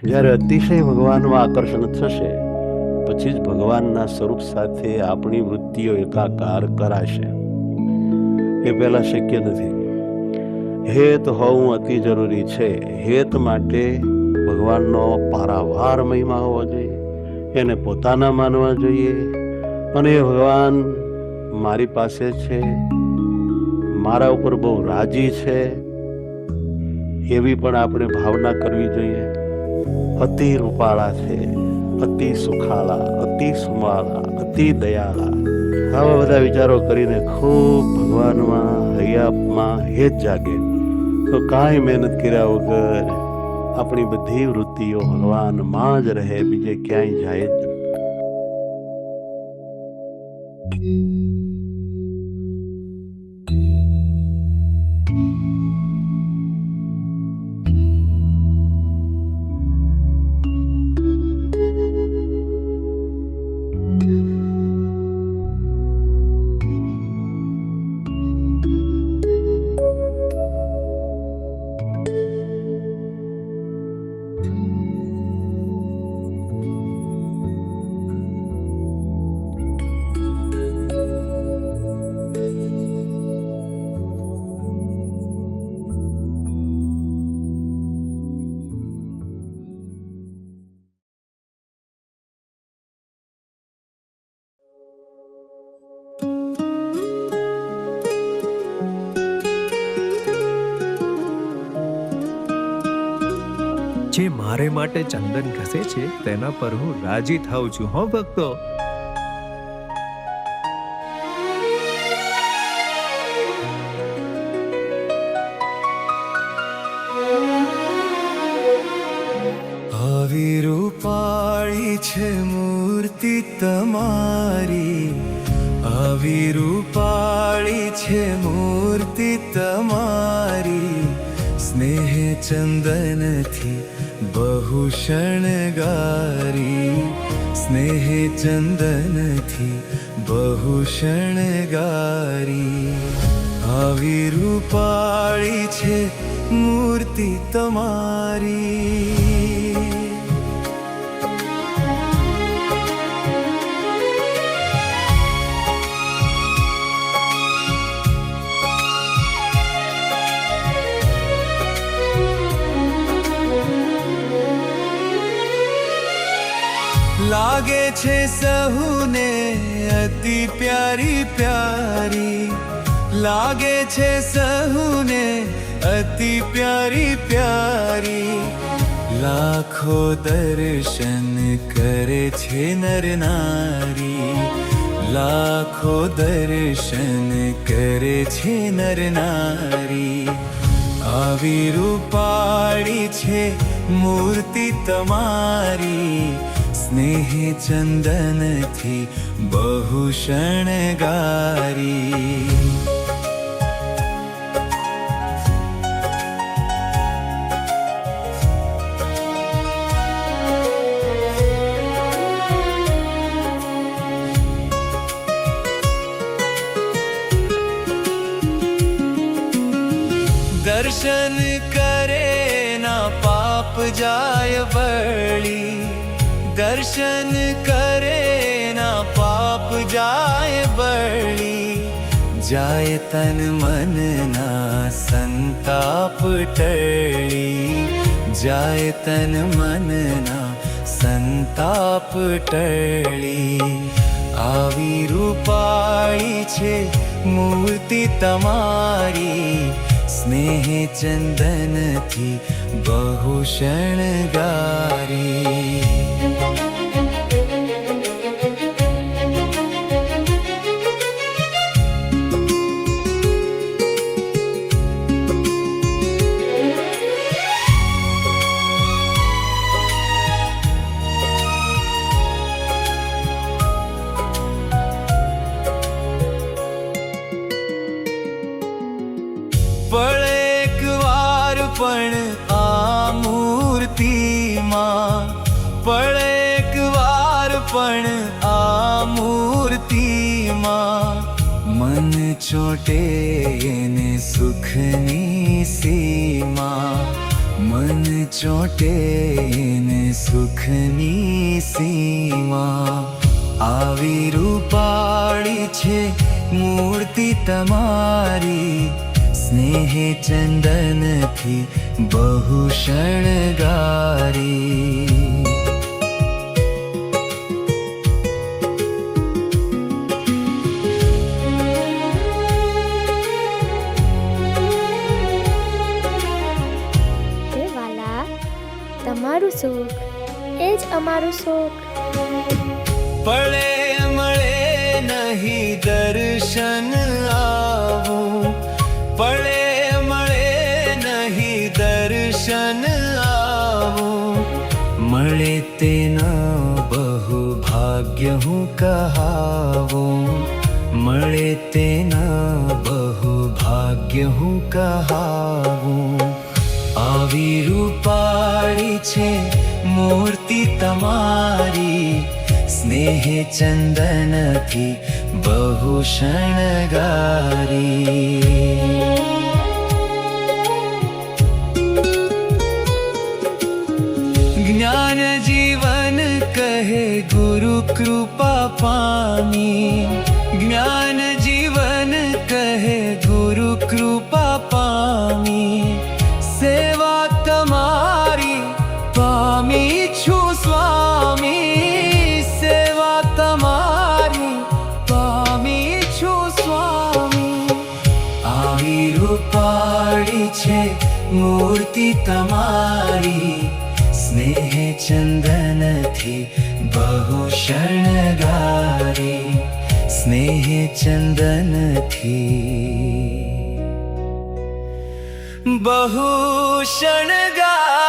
જ્યારે અતિશય ભગવાનમાં આકર્ષણ થશે પછી જ ભગવાનના સ્વરૂપ સાથે આપણી વૃત્તિઓ એકાકાર કરાશે. એ પહેલા શક્ય નથી. હેત હોવું અતિ જરૂરી છે. હેત માટે ભગવાનનો પારાવાર મહિમા હોવો જોઈએ, એને પોતાના માનવા જોઈએ, અને એ ભગવાન મારી પાસે છે, મારા ઉપર બહુ રાજી છે, એવી પણ આપણે ભાવના કરવી જોઈએ. અતિ રૂપાળા છે, અતિ સુખાળા, અતિ સુમાળા, અતિ દયાળા, આવા બધા વિચારો કરીને ખૂબ ભગવાનમાં હૈયામાં હેત જાગે તો કાંઈ મહેનત કર્યા વગર આપણી બધી વૃત્તિઓ ભગવાનમાં જ રહે, બીજે ક્યાંય જાય જ નહીં. જે મારે માટે ચંદન ઘસે છે તેના પર હું રાજી થાઉં છું. હો ભક્તો, આવી રૂપાળી છે મૂર્તિ તમારી, આવી રૂપાળી છે મૂર્તિ તમારી, સ્નેહ ચંદનથી બહુ શણગારી, સ્નેહ ચંદનથી બહુ શણગારી. આવી રૂપાળી છે મૂર્તિ તમારી. લાગે છે સહુને અતિ પ્યારી પ્યારી, લાગે છે સહુને અતિ પ્યારી પ્યારી. લાખો દર્શન કરે છે નર નારી, લાખો દર્શન કરે છે નર નારી. આવી રૂપાળી છે મૂર્તિ તમારી, સ્નેહ ચંદનથી બહુ શણગારી. દર્શન કરે ના પાપ જાય બળી, દર્શન કરે ના પાપ જાય બળી. જાય તન મન ના સંતાપ ટળી, જાય તન મન ના સંતાપ ટળી. આવી રૂપાળી છે મૂર્તિ તમારી, સ્નેહ ચંદનથી બહુ શણગારી. પડે એક વાર પણ આ મૂર્તિમાં, પડે એક વાર પણ આ મૂર્તિમાં. મન ચોટે ને સુખની સીમા, મન ચોટે ને સુખની સીમા આવી રૂપાળી છે મૂર્તિ તમારી સ્નેહ ચંદનથી બહુ શણગારી હે વાલા, તમારું સુખ એ જ અમારું સુખ. પડે મળે નહીં દર્શન આવું પડે મળે નહીં દર્શન આવું મળે તેના બહુ ભાગ્ય હું કહાવું મળે તેના બહુ ભાગ્ય હું કહાવું આવી રૂપાળી છે મૂર્તિ તમારી સ્નેહ ચંદનથી બહુ શણગારી જ્ઞાન જીવન કહે ગુરુ કૃપા પામી જ્ઞાન જીવન કહે ગુરુ કૃપા પામી સેવા તમારી પામી છું સ્વામી સેવા તમારી પામી છું સ્વામી આવી રૂપાળી છે મૂર્તિ તમારી સ્નેહ ચંદનથી બહુ શણગારી સ્નેહ ચંદનથી બહુ શણગારી